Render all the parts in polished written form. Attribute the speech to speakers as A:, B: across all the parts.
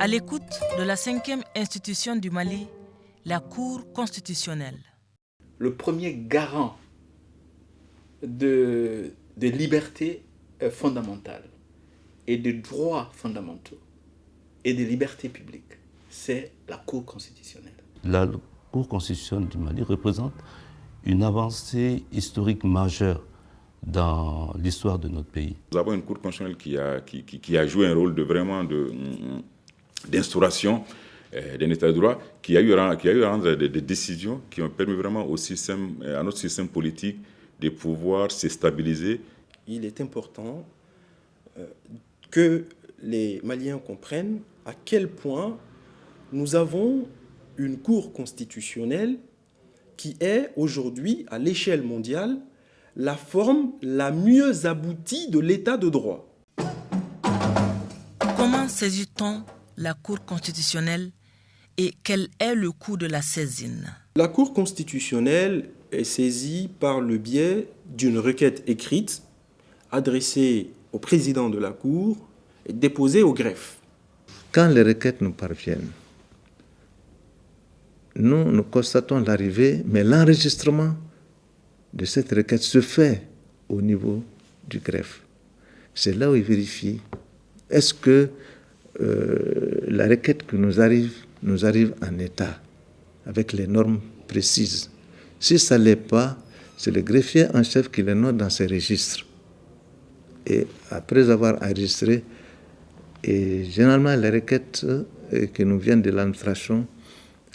A: À l'écoute de la 5e institution du Mali, la Cour constitutionnelle.
B: Le premier garant de libertés fondamentales et de droits fondamentaux et de libertés publiques, c'est la Cour constitutionnelle.
C: La Cour constitutionnelle du Mali représente une avancée historique majeure dans l'histoire de notre pays.
D: Nous avons une Cour constitutionnelle qui a joué un rôle d'instauration d'un état de droit, qui a eu à rendre des décisions qui ont permis vraiment à notre système politique de pouvoir se stabiliser.
E: Il est important que les Maliens comprennent à quel point nous avons une Cour constitutionnelle qui est aujourd'hui, à l'échelle mondiale, la forme la mieux aboutie de l'état de droit.
A: Comment saisit-on la Cour constitutionnelle et quel est le coût de la saisine?
E: La Cour constitutionnelle est saisie par le biais d'une requête écrite adressée au président de la Cour et déposée au greffe.
F: Quand les requêtes nous parviennent, nous constatons l'arrivée, mais l'enregistrement de cette requête se fait au niveau du greffe. C'est là où il vérifie est-ce que la requête qui nous arrive en état, avec les normes précises. Si ça ne l'est pas, c'est le greffier en chef qui le note dans ses registres. Et après avoir enregistré, et généralement les requêtes qui nous viennent de l'administration,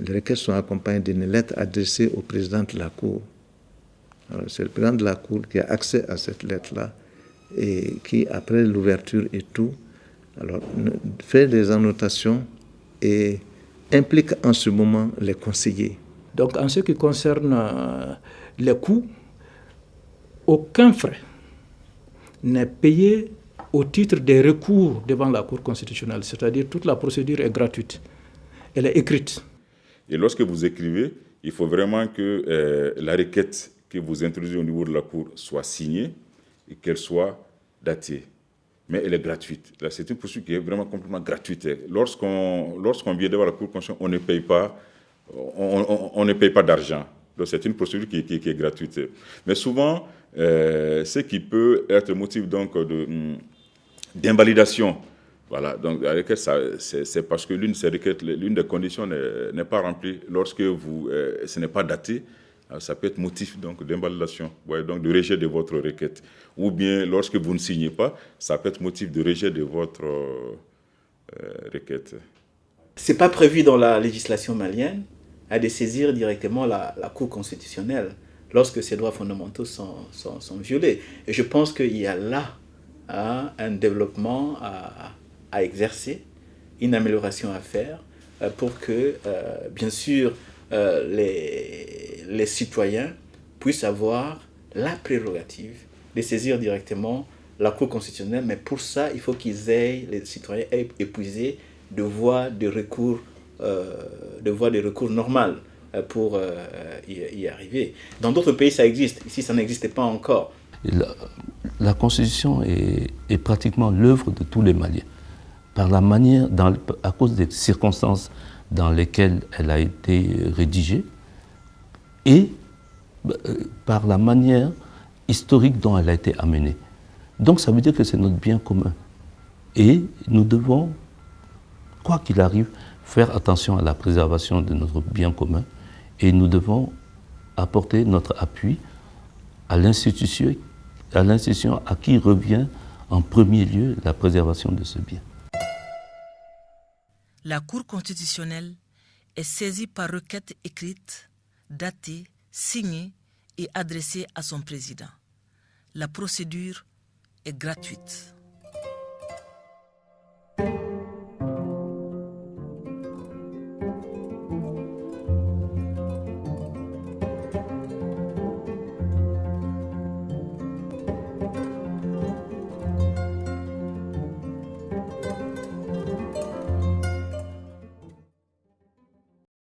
F: les requêtes sont accompagnées d'une lettre adressée au président de la Cour. Alors, c'est le président de la Cour qui a accès à cette lettre-là et qui, après l'ouverture et tout, alors, fait des annotations et implique en ce moment les conseillers.
G: Donc, en ce qui concerne les coûts, aucun frais n'est payé au titre des recours devant la Cour constitutionnelle. C'est-à-dire toute la procédure est gratuite. Elle est écrite.
D: Et lorsque vous écrivez, il faut vraiment que la requête que vous introduisez au niveau de la Cour soit signée et qu'elle soit datée. Mais elle est gratuite. Là, c'est une procédure qui est vraiment complètement gratuite. Lorsqu'on vient devant la Cour constitutionnelle, on ne paye pas d'argent. Donc c'est une procédure qui est gratuite. Mais souvent, ce qui peut être motif donc d'invalidation, voilà. Donc c'est parce que l'une des conditions n'est pas remplie. Lorsque ce n'est pas daté, ça peut être motif donc d'invalidation, donc de rejet de votre requête. Ou bien, lorsque vous ne signez pas, ça peut être motif de rejet de votre requête.
B: Ce n'est pas prévu dans la législation malienne de saisir directement la Cour constitutionnelle lorsque ces droits fondamentaux sont violés. Et je pense qu'il y a là un développement à exercer, une amélioration à faire pour que, bien sûr, les citoyens puissent avoir la prérogative de saisir directement la Cour constitutionnelle, mais pour ça, il faut les citoyens aient épuisé de voies de recours normales pour y arriver. Dans d'autres pays, ça existe. Ici, ça n'existait pas encore.
C: La Constitution est pratiquement l'œuvre de tous les Maliens. Par la manière, à cause des circonstances dans lesquelles elle a été rédigée et par la manière historique dont elle a été amenée. Donc ça veut dire que c'est notre bien commun. Et nous devons, quoi qu'il arrive, faire attention à la préservation de notre bien commun et nous devons apporter notre appui à l'institution à qui revient en premier lieu la préservation de ce bien.
A: La Cour constitutionnelle est saisie par requête écrite, datée, signée et adressée à son président. La procédure est gratuite.